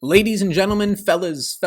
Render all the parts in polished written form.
Ladies and gentlemen, fellas,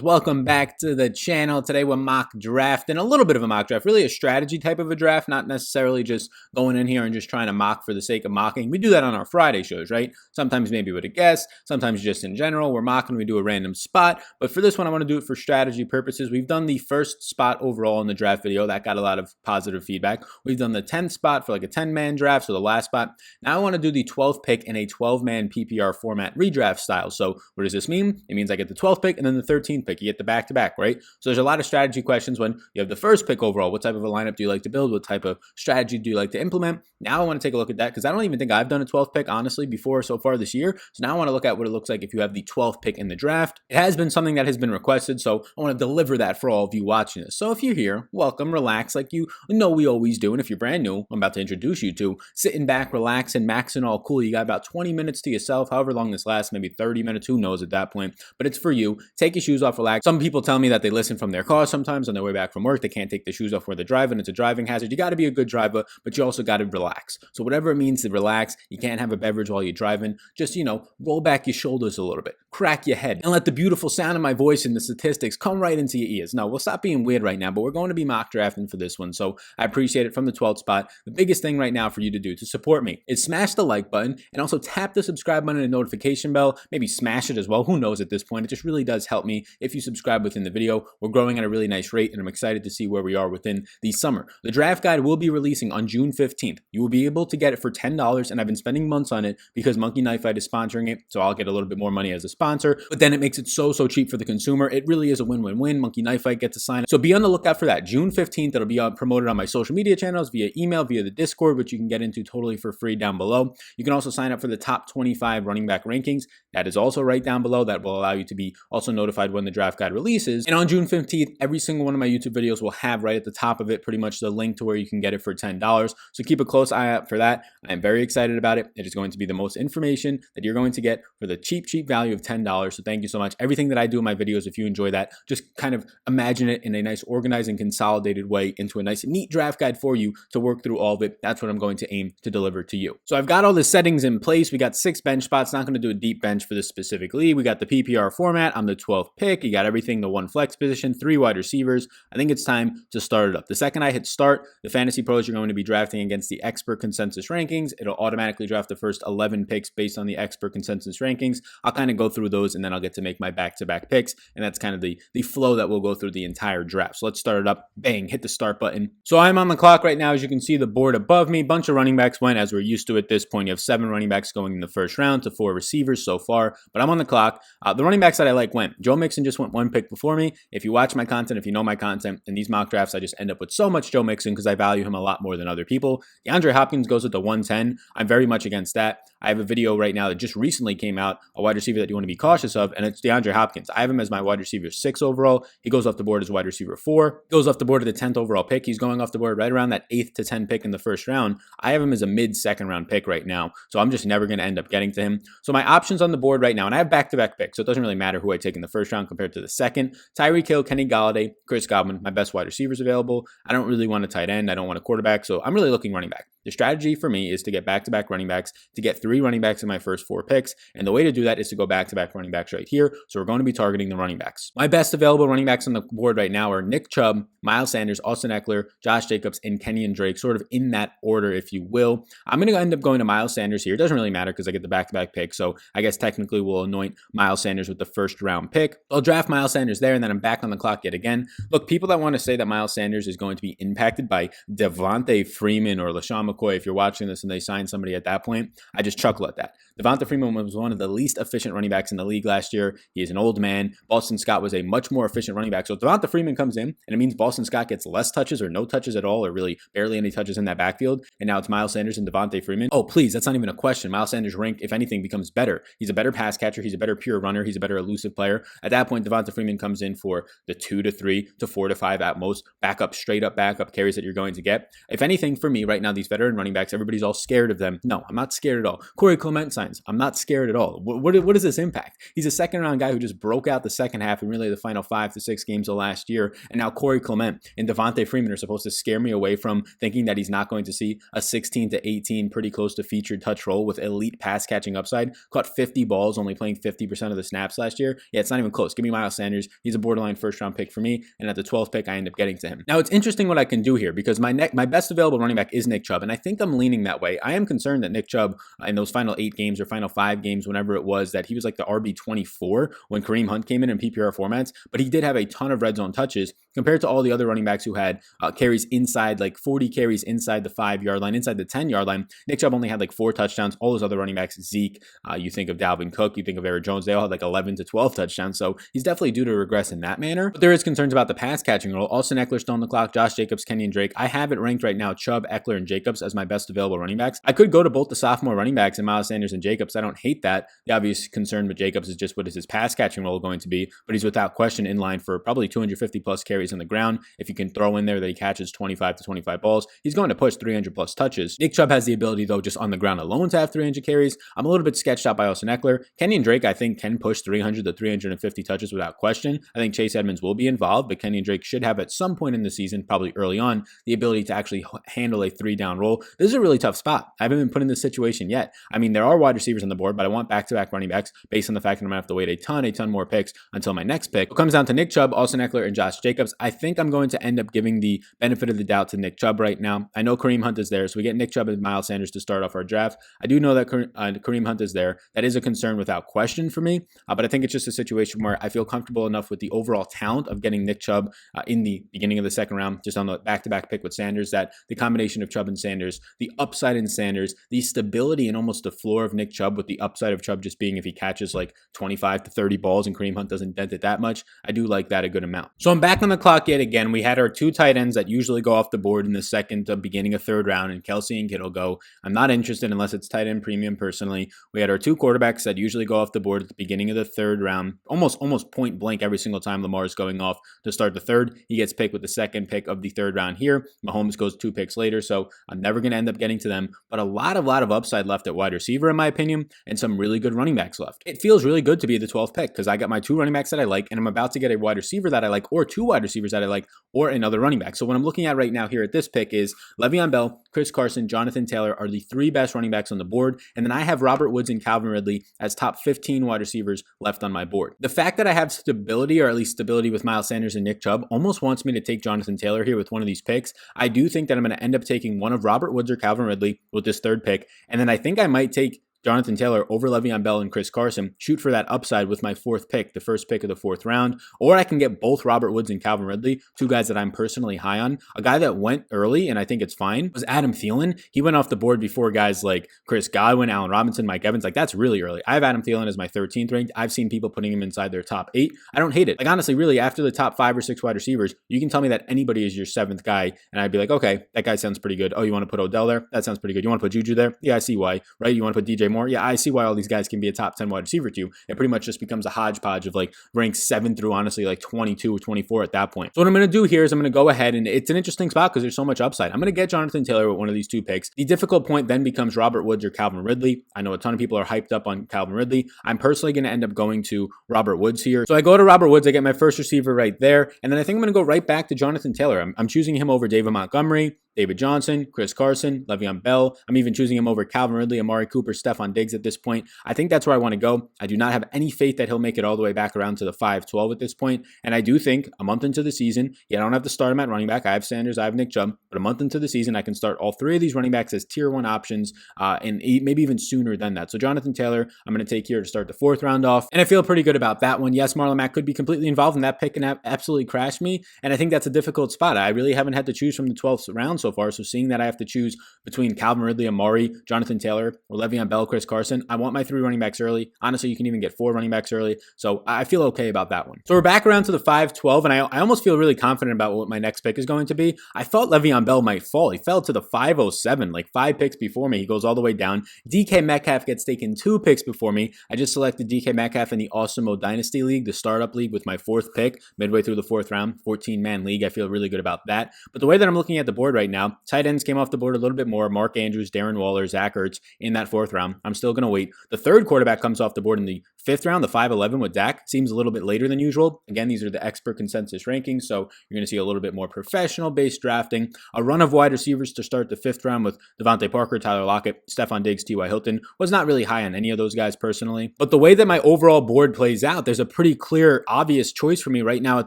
welcome back to the channel. Today we're mock drafting, a little bit of a mock draft, really a strategy type of a draft, not necessarily just going in here and just trying to mock for the sake of mocking. We do that on our Friday shows, right? Sometimes maybe with a guest, sometimes just in general. We're mocking, we do a random spot. But for this one, I want to do it for strategy purposes. We've done the first spot overall in the draft video. That got a lot of positive feedback. We've done the 10th spot for like a 10-man draft, so the last spot. Now I want to do the 12th pick in a 12-man PPR format redraft style. So what does this mean? It means I get the 12th pick and then the 13th pick. You get the back-to-back, right? So there's a lot of strategy questions when you have the first pick overall. What type of a lineup do you like to build? What type of strategy do you like to implement? Now I want to take a look at that because I don't even think I've done a 12th pick, honestly, before so far this year. So now I want to look at what it looks like if you have the 12th pick in the draft. It has been something that has been requested, so I want to deliver that for all of you watching this. So if you're here, welcome, relax, like you know we always do. And if you're brand new, I'm about to introduce you to sitting back, relaxing, maxing all cool. You got about 20 minutes to yourself, however long this lasts, maybe 30 minutes, who knows at that point. But it's for you. Take your shoes off, relax. Some people tell me that they listen from their car sometimes on their way back from work. They can't take their shoes off where they're driving. It's a driving hazard. You got to be a good driver, but you also got to relax. So whatever it means to relax, you can't have a beverage while you're driving. Just, roll back your shoulders a little bit, crack your head, and let the beautiful sound of my voice and the statistics come right into your ears. No, we'll stop being weird right now, but we're going to be mock drafting for this one. So I appreciate it from the 12th spot. The biggest thing right now for you to do to support me is smash the like button and also tap the subscribe button and notification bell. Maybe smash it as well. Who knows at this point? It just really does help me if you subscribe within the video. We're growing at a really nice rate, and I'm excited to see where we are within the summer. The draft guide will be releasing on June 15th. You will be able to get it for $10, and I've been spending months on it because Monkey Knife Fight is sponsoring it, so I'll get a little bit more money as a sponsor, but then it makes it so cheap for the consumer. It really is a win-win-win. Monkey Knife Fight gets a sign. So be on the lookout for that. June 15th, it'll be promoted on my social media channels, via email, via the Discord, which you can get into totally for free down below. You can also sign up for the top 25 running back rankings. That is also right down below. That will allow you to be also notified when the draft guide releases. And on June 15th, every single one of my YouTube videos will have right at the top of it pretty much the link to where you can get it for $10. So keep a close eye out for that. I'm very excited about it. It is going to be the most information that you're going to get for the cheap value of $10. So thank you so much. Everything that I do in my videos, if you enjoy that, just kind of imagine it in a nice organized and consolidated way into a nice neat draft guide for you to work through all of it. That's what I'm going to aim to deliver to you. So I've got all the settings in place. We got 6 bench spots. Not going to do a deep bench for this specific league. We got the PPR format. I'm the 12th pick. You got everything, the 1 flex position, 3 wide receivers. I think it's time to start it up. The second I hit start, the fantasy pros are going to be drafting against the expert consensus rankings. It'll automatically draft the first 11 picks based on the expert consensus rankings. I'll kind of go through those and then I'll get to make my back-to-back picks. And that's kind of the flow that we'll go through the entire draft. So let's start it up. Bang, hit the start button. So I'm on the clock right now. As you can see, the board above me, bunch of running backs went as we're used to at this point. You have 7 running backs going in the first round to 4 receivers so far, but I'm on the clock. The running backs that I like went. Joe Mixon just went 1 pick before me. If you watch my content, if you know my content, in these mock drafts, I just end up with so much Joe Mixon because I value him a lot more than other people. Deandre Hopkins goes at the 110. I'm very much against that. I have a video right now that just recently came out, a wide receiver that you want to be cautious of, and it's DeAndre Hopkins. I have him as my wide receiver 6 overall. He goes off the board as wide receiver 4. Goes off the board at the 10th overall pick. He's going off the board right around that 8th to 10th pick in the first round. I have him as a mid-second round pick right now, so I'm just never going to end up getting to him. So my options on the board right now, and I have back-to-back picks, so it doesn't really matter who I take in the first round compared to the second. Tyreek Hill, Kenny Golladay, Chris Godwin, my best wide receivers available. I don't really want a tight end. I don't want a quarterback, so I'm really looking running back. The strategy for me is to get back-to-back running backs, to get 3 running backs in my first 4 picks, and the way to do that is to go back-to-back running backs right here, so we're going to be targeting the running backs. My best available running backs on the board right now are Nick Chubb, Miles Sanders, Austin Eckler, Josh Jacobs, and Kenyon Drake, sort of in that order, if you will. I'm going to end up going to Miles Sanders here. It doesn't really matter because I get the back-to-back pick, so I guess technically we'll anoint Miles Sanders with the first round pick. I'll draft Miles Sanders there, and then I'm back on the clock yet again. Look, people that want to say that Miles Sanders is going to be impacted by Devontae Freeman or LaShawn McCoy, if you're watching this and they sign somebody at that point, I just chuckle at that. Devonta Freeman was one of the least efficient running backs in the league last year. He is an old man. Boston Scott was a much more efficient running back. So Devonta Freeman comes in, and it means Boston Scott gets less touches or no touches at all, or really barely any touches in that backfield. And now it's Miles Sanders and Devonta Freeman. Oh, please, that's not even a question. Miles Sanders' rank, if anything, becomes better. He's a better pass catcher. He's a better pure runner. He's a better elusive player. At that point, Devonta Freeman comes in for the 2 to 3 to 4 to 5 at most straight up backup carries that you're going to get. If anything, for me right now, these veteran veteran running backs. Everybody's all scared of them. No, I'm not scared at all. Corey Clement signs. I'm not scared at all. What does this impact? He's a second-round guy who just broke out the second half and really the final 5 to 6 games of last year. And now Corey Clement and Devontae Freeman are supposed to scare me away from thinking that he's not going to see a 16 to 18, pretty close to featured touch role with elite pass catching upside. Caught 50 balls, only playing 50% of the snaps last year. Yeah, it's not even close. Give me Miles Sanders. He's a borderline first-round pick for me. And at the 12th pick, I end up getting to him. Now, it's interesting what I can do here because my best available running back is Nick Chubb, and I think I'm leaning that way. I am concerned that Nick Chubb in those final 8 games or final 5 games, whenever it was, that he was like the RB24 when Kareem Hunt came in PPR formats, but he did have a ton of red zone touches compared to all the other running backs who had carries inside, like 40 carries inside the 5-yard line, inside the 10-yard line. Nick Chubb only had like 4 touchdowns. All those other running backs, Zeke, you think of Dalvin Cook, you think of Aaron Jones, they all had like 11 to 12 touchdowns. So he's definitely due to regress in that manner. But there is concerns about the pass catching role. Austin Eckler still on the clock, Josh Jacobs, Kenyon Drake. I have it ranked right now, Chubb, Eckler, and Jacobs as my best available running backs. I could go to both the sophomore running backs and Miles Sanders and Jacobs. I don't hate that. The obvious concern with Jacobs is just what is his pass catching role going to be, but he's without question in line for probably 250 plus carries on the ground. If you can throw in there that he catches 25 to 25 balls, he's going to push 300 plus touches. Nick Chubb has the ability though, just on the ground alone to have 300 carries. I'm a little bit sketched out by Austin Eckler. Kenyon Drake, I think, can push 300 to 350 touches without question. I think Chase Edmonds will be involved, but Kenyon Drake should have at some point in the season, probably early on, the ability to actually handle a 3-down role. This is a really tough spot. I haven't been put in this situation yet. I mean, there are wide receivers on the board, but I want back-to-back running backs based on the fact that I'm going to have to wait a ton more picks until my next pick. It comes down to Nick Chubb, Austin Eckler, and Josh Jacobs. I think I'm going to end up giving the benefit of the doubt to Nick Chubb right now. I know Kareem Hunt is there, so we get Nick Chubb and Miles Sanders to start off our draft. I do know that Kareem Hunt is there. That is a concern without question for me, but I think it's just a situation where I feel comfortable enough with the overall talent of getting Nick Chubb in the beginning of the second round, just on the back-to-back pick with Sanders, that the combination of Chubb and Sanders, the upside in Sanders, the stability and almost the floor of Nick Chubb, with the upside of Chubb just being if he catches like 25 to 30 balls and Kareem Hunt doesn't dent it that much, I do like that a good amount. So I'm back on the clock yet again. We had our 2 tight ends that usually go off the board in the second to beginning of third round, and Kelsey and Kittle go. I'm not interested unless it's tight end premium personally. We had our 2 quarterbacks that usually go off the board at the beginning of the third round, almost point blank every single time Lamar is going off to start the third. He gets picked with the second pick of the third round here. Mahomes goes 2 picks later, so I'm never going to end up getting to them, but a lot of upside left at wide receiver in my opinion, and some really good running backs left. It feels really good to be the 12th pick because I got my 2 running backs that I like, and I'm about to get a wide receiver that I like, or 2 wide receivers that I like, or another running back. So what I'm looking at right now here at this pick is Le'Veon Bell, Chris Carson, Jonathan Taylor are the 3 best running backs on the board, and then I have Robert Woods and Calvin Ridley as top 15 wide receivers left on my board. The fact that I have stability, or at least stability with Miles Sanders and Nick Chubb, almost wants me to take Jonathan Taylor here with one of these picks. I do think that I'm going to end up taking one of Robert Woods or Calvin Ridley with this 3rd pick, and then I think I might take Jonathan Taylor over Le'Veon Bell and Chris Carson, shoot for that upside with my 4th pick, the first pick of the 4th round, or I can get both Robert Woods and Calvin Ridley, 2 guys that I'm personally high on. A guy that went early, and I think it's fine, was Adam Thielen. He went off the board before guys like Chris Godwin, Allen Robinson, Mike Evans. Like, that's really early. I have Adam Thielen as my 13th ranked. I've seen people putting him inside their top 8. I don't hate it. Like, honestly, really, after the top 5 or 6 wide receivers, you can tell me that anybody is your 7th guy, and I'd be like, okay, that guy sounds pretty good. Oh, you want to put Odell there? That sounds pretty good. You want to put Juju there? Yeah, I see why, right? You want to put DJ Moore? Yeah, I see why all these guys can be a top 10 wide receiver to you. It pretty much just becomes a hodgepodge of like ranks 7 through honestly like 22 or 24 at that point. So what I'm going to do here is I'm going to go ahead, and it's an interesting spot because there's so much upside. I'm going to get Jonathan Taylor with one of these 2 picks. The difficult point then becomes Robert Woods or Calvin Ridley. I know a ton of people are hyped up on Calvin Ridley. I'm personally going to end up going to Robert Woods here. So I go to Robert Woods, I get my first receiver right there, and then I think I'm going to go right back to Jonathan Taylor. I'm choosing him over David Montgomery, David Johnson, Chris Carson, Le'Veon Bell. I'm even choosing him over Calvin Ridley, Amari Cooper, Stephon Diggs at this point. I think that's where I want to go. I do not have any faith that he'll make it all the way back around to the 5-12 at this point. And I do think a month into the season, I don't have to start him at running back. I have Sanders, I have Nick Chubb, but a month into the season, I can start all 3 of these running backs as tier 1 options, and maybe even sooner than that. So Jonathan Taylor, I'm going to take here to start the 4th round off. And I feel pretty good about that one. Yes, Marlon Mack could be completely involved in that pick and absolutely crash me. And I think that's a difficult spot. I really haven't had to choose from the 12th round so far. So seeing that I have to choose between Calvin Ridley, Amari, Jonathan Taylor, or Le'Veon Bell, Chris Carson, I want my 3 running backs early. Honestly, you can even get 4 running backs early. So I feel okay about that one. So we're back around to the 5-12, and I almost feel really confident about what my next pick is going to be. I thought Le'Veon Bell might fall. He fell to the 507, like 5 picks before me. He goes all the way down. DK Metcalf gets taken 2 picks before me. I just selected DK Metcalf in the Awesemo Dynasty League, the startup league, with my 4th pick, midway through the 4th round, 14-man league. I feel really good about that. But the way that I'm looking at the board right now. Tight ends came off the board a little bit more. Mark Andrews, Darren Waller, Zach Ertz in that 4th round. I'm still going to wait. The 3rd quarterback comes off the board in the 5th round, the 5'11" with Dak. Seems a little bit later than usual. Again, these are the expert consensus rankings, so you're going to see a little bit more professional-based drafting. A run of wide receivers to start the 5th round with Devontae Parker, Tyler Lockett, Stephon Diggs, T.Y. Hilton. Was not really high on any of those guys personally. But the way that my overall board plays out, there's a pretty clear, obvious choice for me right now at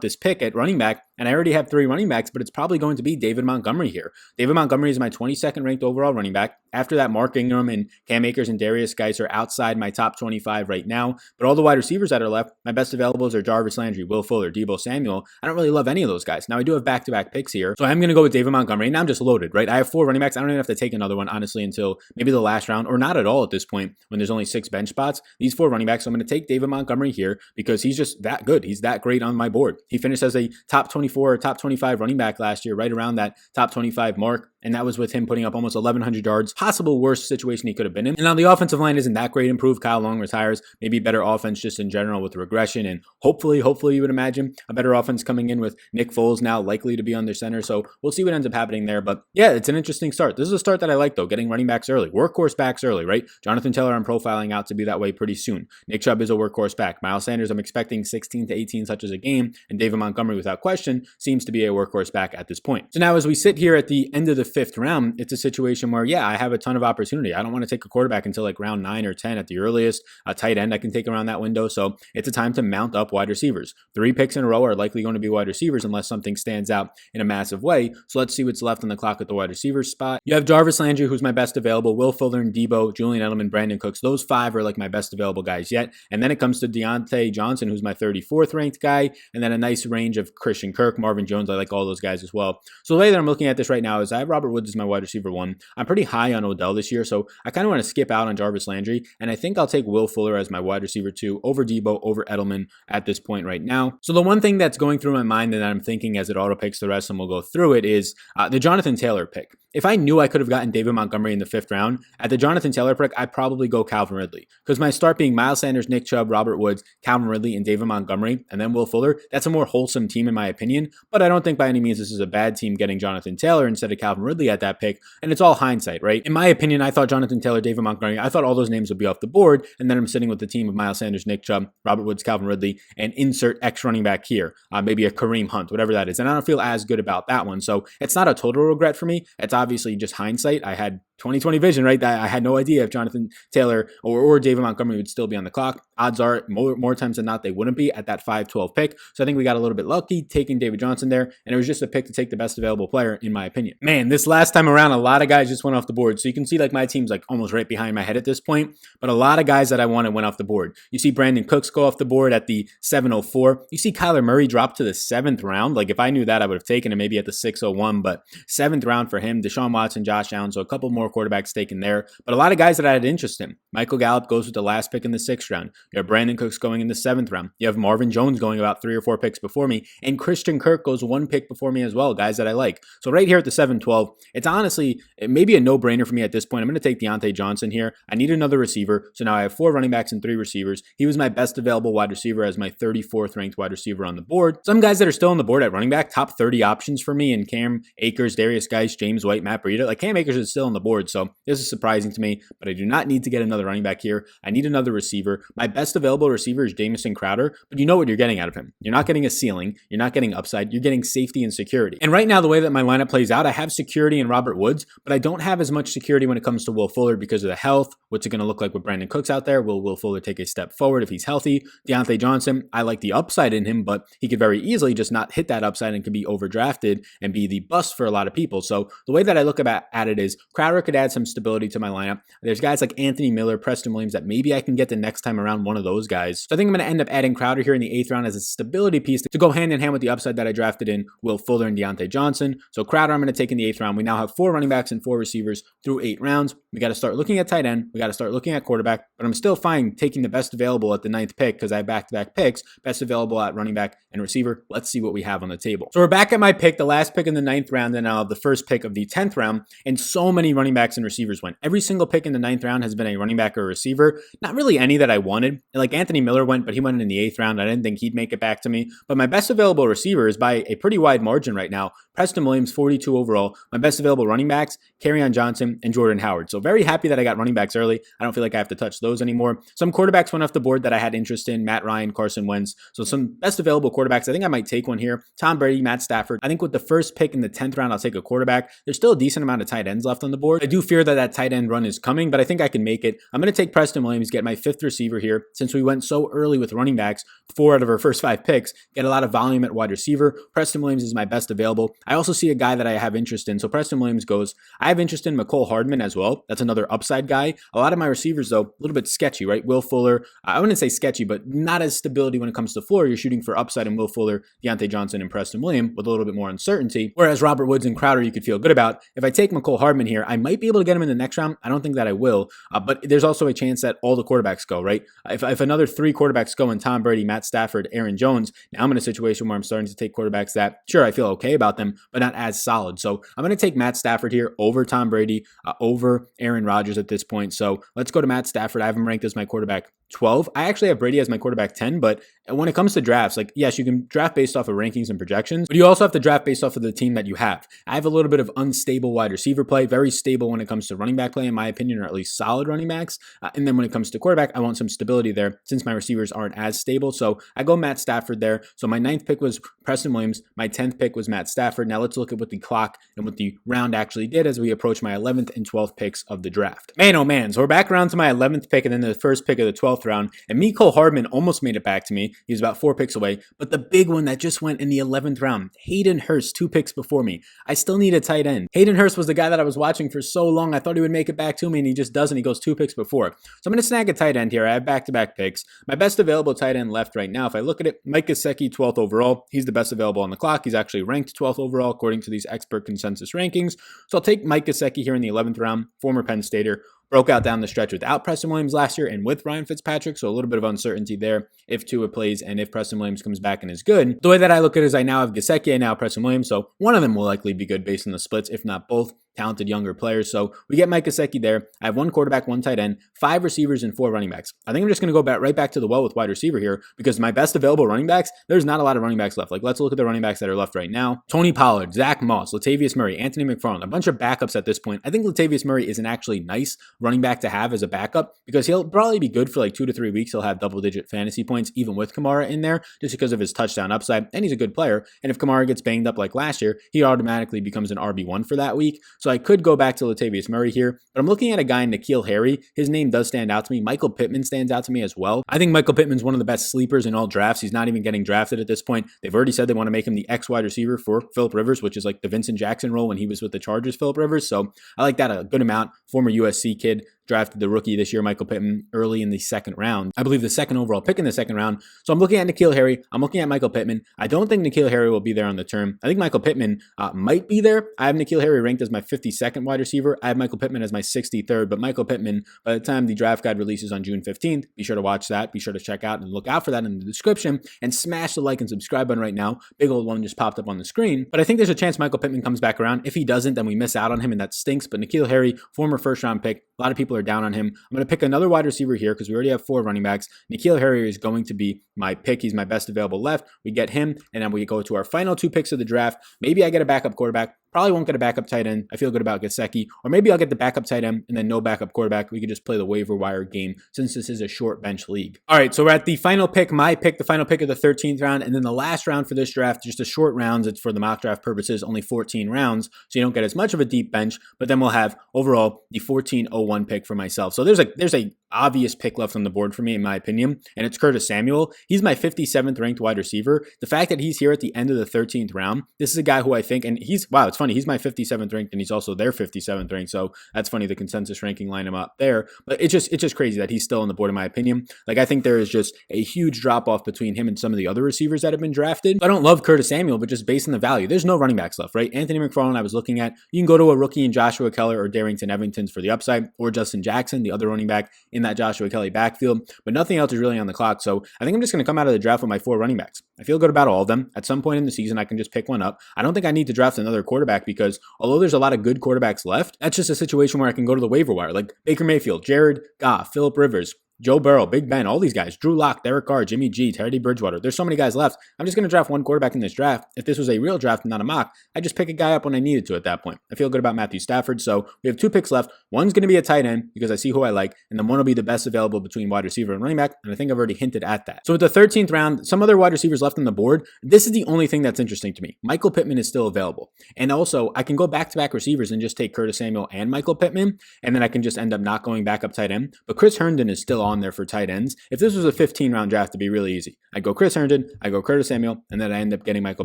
this pick at running back. And I already have 3 running backs, but it's probably going to be David Montgomery here. David Montgomery is my 22nd ranked overall running back. After that, Mark Ingram and Cam Akers and Darius Geis are outside my top 25 right now. But all the wide receivers that are left, my best availables are Jarvis Landry, Will Fuller, Deebo Samuel. I don't really love any of those guys. Now, I do have back-to-back picks here, so I'm going to go with David Montgomery. Now I'm just loaded, right? I have 4 running backs. I don't even have to take another one, honestly, until maybe the last round, or not at all at this point when there's only 6 bench spots. These 4 running backs, so I'm going to take David Montgomery here because he's just that good. He's that great on my board. He finished as a top 24 or top 25 running back last year, right around that top 25 mark. And that was with him putting up almost 1,100 yards, possible worst situation he could have been in. And now the offensive line isn't that great improved. Kyle Long retires, maybe better offense just in general with regression. And hopefully you would imagine a better offense coming in with Nick Foles now likely to be under center. So we'll see what ends up happening there. But yeah, it's an interesting start. This is a start that I like though, getting running backs early, workhorse backs early, right? Jonathan Taylor I'm profiling out to be that way pretty soon. Nick Chubb is a workhorse back. Miles Sanders I'm expecting 16 to 18 touches a game. And David Montgomery without question seems to be a workhorse back at this point. So now as we sit here at the end of the 5th round, it's a situation where, yeah, I have a ton of opportunity. I don't want to take a quarterback until like round 9 or 10 at the earliest. A tight end I can take around that window. So it's a time to mount up wide receivers. 3 picks in a row are likely going to be wide receivers unless something stands out in a massive way. So let's see what's left on the clock at the wide receiver spot. You have Jarvis Landry, who's my best available, Will Fuller and Deebo, Julian Edelman, Brandon Cooks. Those 5 are like my best available guys yet. And then it comes to Deontay Johnson, who's my 34th ranked guy. And then a nice range of Christian Kirk, Marvin Jones. I like all those guys as well. So the way that I'm looking at this right now is I have Robert Woods as my wide receiver 1. I'm pretty high on Odell this year, so I kind of want to skip out on Jarvis Landry, and I think I'll take Will Fuller as my wide receiver 2 over Deebo, over Edelman at this point right now. So the one thing that's going through my mind and that I'm thinking as it auto picks the rest, and we'll go through it, is the Jonathan Taylor pick. If I knew I could have gotten David Montgomery in the 5th round, at the Jonathan Taylor pick, I'd probably go Calvin Ridley. Because my start being Miles Sanders, Nick Chubb, Robert Woods, Calvin Ridley, and David Montgomery, and then Will Fuller, that's a more wholesome team in my opinion. But I don't think by any means this is a bad team getting Jonathan Taylor instead of Calvin Ridley at that pick. And it's all hindsight, right? In my opinion, I thought Jonathan Taylor, David Montgomery, I thought all those names would be off the board. And then I'm sitting with the team of Miles Sanders, Nick Chubb, Robert Woods, Calvin Ridley, and insert X running back here. Maybe a Kareem Hunt, whatever that is. And I don't feel as good about that one. So it's not a total regret for me. It's obviously just hindsight. I had 20/20 vision, right? I had no idea if Jonathan Taylor or David Montgomery would still be on the clock. Odds are more times than not they wouldn't be at that 5-12 pick. So I think we got a little bit lucky taking David Johnson there, and it was just a pick to take the best available player in my opinion. Man, this last time around, a lot of guys just went off the board. So you can see like my team's like almost right behind my head at this point, but a lot of guys that I wanted went off the board. You see Brandon Cooks go off the board at the 7:04. You see Kyler Murray drop to the 7th round. Like if I knew that, I would have taken him maybe at the 6:01, but 7th round for him. Deshaun Watson, Josh Allen, so a couple more quarterbacks taken there. But a lot of guys that I had interest in. Michael Gallup goes with the last pick in the 6th round. You have Brandon Cooks going in the 7th round. You have Marvin Jones going about 3 or 4 picks before me. And Christian Kirk goes 1 pick before me as well, guys that I like. So right here at the 7:12, it's honestly maybe a no-brainer for me at this point. I'm going to take Deontay Johnson here. I need another receiver. So now I have 4 running backs and 3 receivers. He was my best available wide receiver as my 34th ranked wide receiver on the board. Some guys that are still on the board at running back, top 30 options for me, and Cam Akers, Darius Geis, James White, Matt Breida. Like Cam Akers is still on the board, so this is surprising to me, but I do not need to get another running back here. I need another receiver. My best available receiver is Jamison Crowder, but you know what you're getting out of him. You're not getting a ceiling. You're not getting upside. You're getting safety and security. And right now, the way that my lineup plays out, I have security in Robert Woods, but I don't have as much security when it comes to Will Fuller because of the health. What's it going to look like with Brandon Cooks out there? Will Will Fuller take a step forward if he's healthy? Deontay Johnson, I like the upside in him, but he could very easily just not hit that upside and could be overdrafted and be the bust for a lot of people. So the way that I look at it is Crowder could add some stability to my lineup. There's guys like Anthony Miller, Preston Williams that maybe I can get the next time around, one of those guys. So I think I'm going to end up adding Crowder here in the 8th round as a stability piece to go hand in hand with the upside that I drafted in Will Fuller and Deontay Johnson. So Crowder I'm going to take in the 8th round. We now have 4 running backs and 4 receivers through 8 rounds. We got to start looking at tight end. We got to start looking at quarterback, but I'm still fine taking the best available at the 9th pick because I have back-to-back picks, best available at running back and receiver. Let's see what we have on the table. So we're back at my pick, the last pick in the 9th round, and I'll have the first pick of the 10th round, and so many running backs and receivers went. Every single pick in the 9th round has been a running back or a receiver. Not really any that I wanted. Like Anthony Miller went, but he went in the 8th round. I didn't think he'd make it back to me. But my best available receiver is by a pretty wide margin right now. Preston Williams, 42 overall. My best available running backs, Kerryon Johnson and Jordan Howard. So very happy that I got running backs early. I don't feel like I have to touch those anymore. Some quarterbacks went off the board that I had interest in. Matt Ryan, Carson Wentz. So some best available quarterbacks. I think I might take one here. Tom Brady, Matt Stafford. I think with the first pick in the 10th round, I'll take a quarterback. There's still a decent amount of tight ends left on the board. I do fear that tight end run is coming, but I think I can make it. I'm going to take Preston Williams, get my 5th receiver here. Since we went so early with running backs, 4 out of our first 5 picks, get a lot of volume at wide receiver. Preston Williams is my best available. I also see a guy that I have interest in. So Preston Williams goes. I have interest in McCole Hardman as well. That's another upside guy. A lot of my receivers, though, a little bit sketchy, right? Will Fuller, I wouldn't say sketchy, but not as stability when it comes to floor. You're shooting for upside in Will Fuller, Deontay Johnson, and Preston Williams with a little bit more uncertainty. Whereas Robert Woods and Crowder, you could feel good about. If I take McCole Hardman here, I might be able to get him in the next round. I don't think that I will, but there's also a chance that all the quarterbacks go, right? If another 3 quarterbacks go in Tom Brady, Matt Stafford, Aaron Jones, now I'm in a situation where I'm starting to take quarterbacks that, sure, I feel okay about them, but not as solid. So I'm going to take Matt Stafford here over Tom Brady, over Aaron Rodgers at this point. So let's go to Matt Stafford. I have him ranked as my quarterback 12. I actually have Brady as my quarterback 10, but when it comes to drafts, like, yes, you can draft based off of rankings and projections, but you also have to draft based off of the team that you have. I have a little bit of unstable wide receiver play, very stable when it comes to running back play, in my opinion, or at least solid running backs. And then when it comes to quarterback, I want some stability there since my receivers aren't as stable. So I go Matt Stafford there. So my 9th pick was Preston Williams. My 10th pick was Matt Stafford. Now let's look at what the clock and what the round actually did as we approach my 11th and 12th picks of the draft. Man, oh man. So we're back around to my 11th pick and then the first pick of the 12th round. And McCole Hardman almost made it back to me. He was about 4 picks away. But the big one that just went in the 11th round, Hayden Hurst, 2 picks before me. I still need a tight end. Hayden Hurst was the guy that I was watching for so long. I thought he would make it back to me, and he just doesn't. He goes 2 picks before. So I'm going to snag a tight end here. I have back-to-back picks. My best available tight end left right now, if I look at it, Mike Gesicki, 12th overall. He's the best available on the clock. He's actually ranked 12th overall according to these expert consensus rankings. So I'll take Mike Gesicki here in the 11th round, former Penn Stater. Broke out down the stretch without Preston Williams last year and with Ryan Fitzpatrick, so a little bit of uncertainty there if Tua plays and if Preston Williams comes back and is good. The way that I look at it is I now have Gesicki and now Preston Williams, so one of them will likely be good based on the splits, if not both. Talented younger players. So we get Mike Gesicki there. I have 1 quarterback, 1 tight end, 5 receivers, and 4 running backs. I think I'm just going to go right back to the well with wide receiver here because my best available running backs, there's not a lot of running backs left. Like, let's look at the running backs that are left right now. Tony Pollard, Zach Moss, Latavius Murray, Anthony McFarland, a bunch of backups at this point. I think Latavius Murray is an actually nice running back to have as a backup because he'll probably be good for like 2 to 3 weeks. He'll have double-digit fantasy points even with Kamara in there just because of his touchdown upside, and he's a good player. And if Kamara gets banged up like last year, he automatically becomes an RB1 for that week. So I could go back to Latavius Murray here, but I'm looking at a guy, N'Keal Harry. His name does stand out to me. Michael Pittman stands out to me as well. I think Michael Pittman's one of the best sleepers in all drafts. He's not even getting drafted at this point. They've already said they want to make him the X wide receiver for Phillip Rivers, which is like the Vincent Jackson role when he was with the Chargers, Phillip Rivers. So I like that a good amount. Former USC kid. Drafted the rookie this year, Michael Pittman, early in the 2nd round. I believe the 2nd overall pick in the 2nd round. So I'm looking at N'Keal Harry. I'm looking at Michael Pittman. I don't think N'Keal Harry will be there on the term. I think Michael Pittman might be there. I have N'Keal Harry ranked as my 52nd wide receiver. I have Michael Pittman as my 63rd, but Michael Pittman, by the time the draft guide releases on June 15th, be sure to watch that. Be sure to check out and look out for that in the description and smash the like and subscribe button right now. Big old one just popped up on the screen. But I think there's a chance Michael Pittman comes back around. If he doesn't, then we miss out on him and that stinks. But N'Keal Harry, former 1st round pick, a lot of people are down on him. I'm going to pick another wide receiver here because we already have 4 running backs. N'Keal Harry is going to be my pick. He's my best available left. We get him, and then we go to our final 2 picks of the draft. Maybe I get a backup quarterback. Probably won't get a backup tight end. I feel good about Gesicki. Or maybe I'll get the backup tight end and then no backup quarterback. We could just play the waiver wire game since this is a short bench league. All right, so we're at the final pick, my pick, the final pick of the 13th round. And then the last round for this draft, just a short rounds. It's for the mock draft purposes, only 14 rounds. So you don't get as much of a deep bench. But then we'll have overall the 1401 pick for myself. So there's a obvious pick left on the board for me, in my opinion, and it's Curtis Samuel. He's my 57th ranked wide receiver. The fact that he's here at the end of the 13th round, this is a guy who I think, and it's funny, he's my 57th ranked and he's also their 57th ranked, so that's funny, the consensus ranking line him up there, but it's just crazy that he's still on the board in my opinion. Like, I think there is just a huge drop off between him and some of the other receivers that have been drafted. I don't love Curtis Samuel, but just based on the value, there's no running backs left, right? Anthony McFarland I was looking at, you can go to a rookie in Joshua Keller or Darrington Evington for the upside, or Justin Jackson, the other running back in that Joshua Kelly backfield, but nothing else is really on the clock. So I think I'm just going to come out of the draft with my 4 running backs. I feel good about all of them. At some point in the season, I can just pick one up. I don't think I need to draft another quarterback because although there's a lot of good quarterbacks left, that's just a situation where I can go to the waiver wire, like Baker Mayfield, Jared Goff, Phillip Rivers, Joe Burrow, Big Ben, all these guys, Drew Lock, Derek Carr, Jimmy G, Teddy Bridgewater. There's so many guys left. I'm just going to draft one quarterback in this draft. If this was a real draft and not a mock, I'd just pick a guy up when I needed to at that point. I feel good about Matthew Stafford. So we have 2 picks left. One's going to be a tight end because I see who I like, and then one will be the best available between wide receiver and running back. And I think I've already hinted at that. So with the 13th round, some other wide receivers left on the board. This is the only thing that's interesting to me. Michael Pittman is still available. And also I can go back-to-back receivers and just take Curtis Samuel and Michael Pittman. And then I can just end up not going back up tight end. But Chris Herndon is still on there for tight end. If this was a 15-round draft, it'd be really easy. I go Chris Herndon, I go Curtis Samuel, and then I end up getting Michael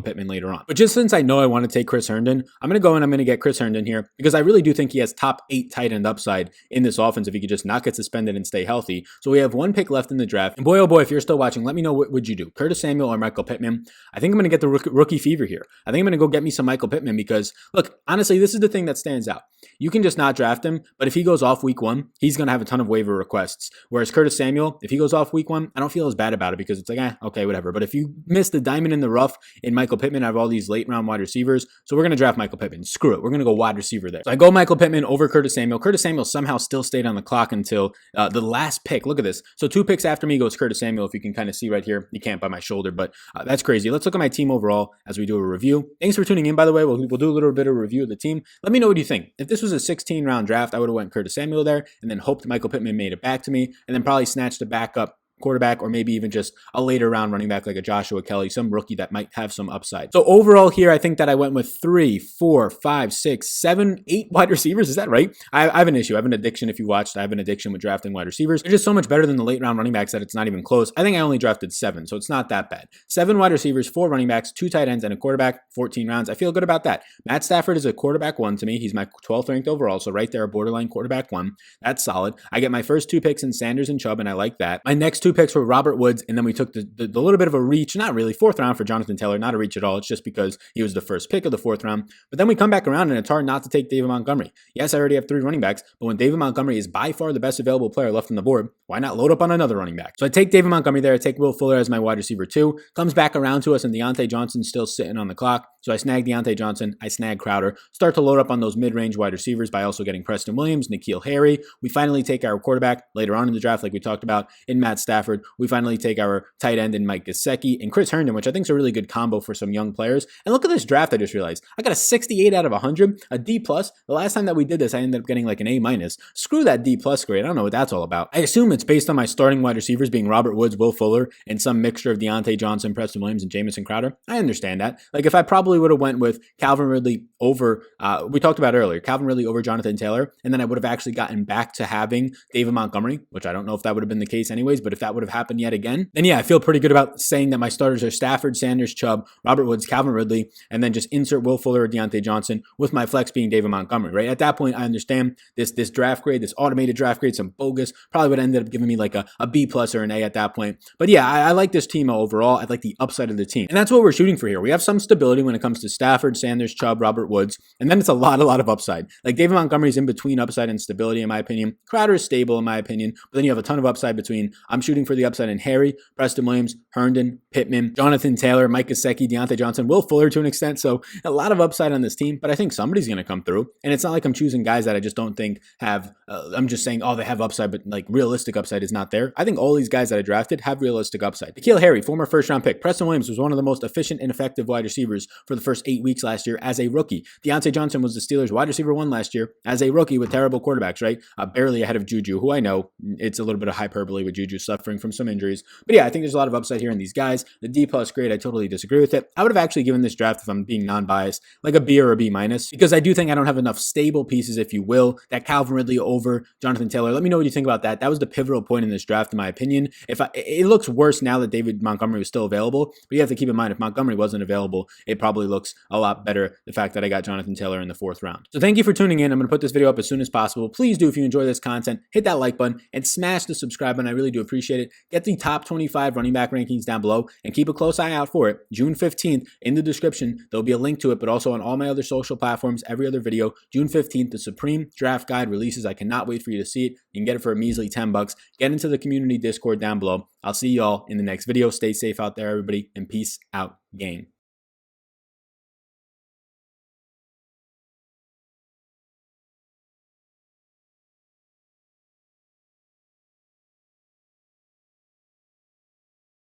Pittman later on. But just since I know I want to take Chris Herndon, I'm going to go and I'm going to get Chris Herndon here because I really do think he has top 8 tight end upside in this offense if he could just not get suspended and stay healthy. So we have 1 pick left in the draft. And boy, oh boy, if you're still watching, let me know what would you do, Curtis Samuel or Michael Pittman? I think I'm going to get the rookie fever here. I think I'm going to go get me some Michael Pittman because, look, honestly, this is the thing that stands out. You can just not draft him, but if he goes off week 1, he's going to have a ton of waiver requests. Whereas Curtis Samuel, if he goes off week 1, I don't feel as bad about it because it's like, okay, whatever. But if you miss the diamond in the rough in Michael Pittman, I have all these late round wide receivers. So we're going to draft Michael Pittman. Screw it. We're going to go wide receiver there. So I go Michael Pittman over Curtis Samuel. Curtis Samuel somehow still stayed on the clock until the last pick. Look at this. So 2 picks after me goes Curtis Samuel. If you can kind of see right here, you can't by my shoulder, but that's crazy. Let's look at my team overall as we do a review. Thanks for tuning in, by the way. We'll do a little bit of review of the team. Let me know what you think. If this was a 16-round draft, I would have went Curtis Samuel there and then hoped Michael Pittman made it back to me and then probably snatched a backup quarterback or maybe even just a later round running back like a Joshua Kelly, some rookie that might have some upside. So overall here, I think that I went with 3, 4, 5, 6, 7, 8 wide receivers. Is that right? I have an issue. I have an addiction. If you watched, I have an addiction with drafting wide receivers. They're just so much better than the late round running backs that it's not even close. I think I only drafted 7, so it's not that bad. 7 wide receivers, 4 running backs, 2 tight ends, and a quarterback, 14 rounds. I feel good about that. Matt Stafford is a quarterback 1 to me. He's my 12th ranked overall, so right there, a borderline quarterback 1. That's solid. I get my first 2 picks in Sanders and Chubb, and I like that. My next 2 picks were Robert Woods, and then we took the little bit of a reach, not really, 4th round for Jonathan Taylor, not a reach at all. It's just because he was the first pick of the 4th round. But then we come back around, and it's hard not to take David Montgomery. Yes, I already have 3 running backs, but when David Montgomery is by far the best available player left on the board, why not load up on another running back? So I take David Montgomery there. I take Will Fuller as my wide receiver 2. Comes back around to us, and Deontay Johnson's still sitting on the clock. So I snag Deontay Johnson. I snag Crowder. Start to load up on those mid-range wide receivers by also getting Preston Williams, N'Keal Harry. We finally take our quarterback later on in the draft, like we talked about, in Matt Stafford. We finally take our tight end in Mike Gesicki and Chris Herndon, which I think is a really good combo for some young players. And look at this draft I just realized. I got a 68 out of 100, a D+. The last time that we did this, I ended up getting like an A-. Screw that D+ grade. I don't know what that's all about. I assume it's based on my starting wide receivers being Robert Woods, Will Fuller, and some mixture of Deontay Johnson, Preston Williams, and Jamison Crowder. I understand that. Like if I probably would have went with Calvin Ridley over, we talked about earlier, Calvin Ridley over Jonathan Taylor, and then I would have actually gotten back to having David Montgomery, which I don't know if that would have been the case anyways, but if that would have happened yet again, then yeah, I feel pretty good about saying that my starters are Stafford, Sanders, Chubb, Robert Woods, Calvin Ridley, and then just insert Will Fuller or Deontay Johnson with my flex being David Montgomery, right? At that point, I understand this draft grade, this automated draft grade, some bogus, probably would have ended up giving me like a B+ or an A at that point. But yeah, I like this team overall. I like the upside of the team. And that's what we're shooting for here. We have some stability when it comes to Stafford, Sanders, Chubb, Robert Woods, and then it's a lot of upside. Like David Montgomery's in between upside and stability in my opinion. Crowder is stable in my opinion, but then you have a ton of upside between, I'm shooting for the upside in Harry, Preston Williams, Herndon, Pittman, Jonathan Taylor, Mike Gesicki, Deontay Johnson, Will Fuller to an extent. So a lot of upside on this team, but I think somebody's going to come through. And it's not like I'm choosing guys that I just don't think have, I'm just saying, oh, they have upside, but like realistic upside is not there. I think all these guys that I drafted have realistic upside. N'Keal Harry, former 1st round pick. Preston Williams was one of the most efficient and effective wide receivers for the first 8 weeks last year as a rookie. Deontay Johnson was the Steelers wide receiver 1 last year as a rookie with terrible quarterbacks, right? Barely ahead of Juju, who I know it's a little bit of hyperbole with Juju suffering from some injuries. But yeah, I think there's a lot of upside here in these guys. The D+ grade, I totally disagree with it. I would have actually given this draft, if I'm being non-biased, like a B or a B-, because I do think I don't have enough stable pieces, if you will, that Calvin Ridley over Jonathan Taylor. Let me know what you think about that. That was the pivotal point in this draft, in my opinion. It looks worse now that David Montgomery was still available, but you have to keep in mind, if Montgomery wasn't available, it probably probably looks a lot better, the fact that I got Jonathan Taylor in the 4th round. So thank you for tuning in. I'm going to put this video up as soon as possible. Please do, if you enjoy this content, hit that like button and smash the subscribe button. I really do appreciate it. Get the top 25 running back rankings down below and keep a close eye out for it. June 15th, in the description, there'll be a link to it, but also on all my other social platforms, every other video. June 15th, the Supreme Draft Guide releases. I cannot wait for you to see it. You can get it for a measly $10. Get into the community Discord down below. I'll see y'all in the next video. Stay safe out there, everybody, and peace out, gang.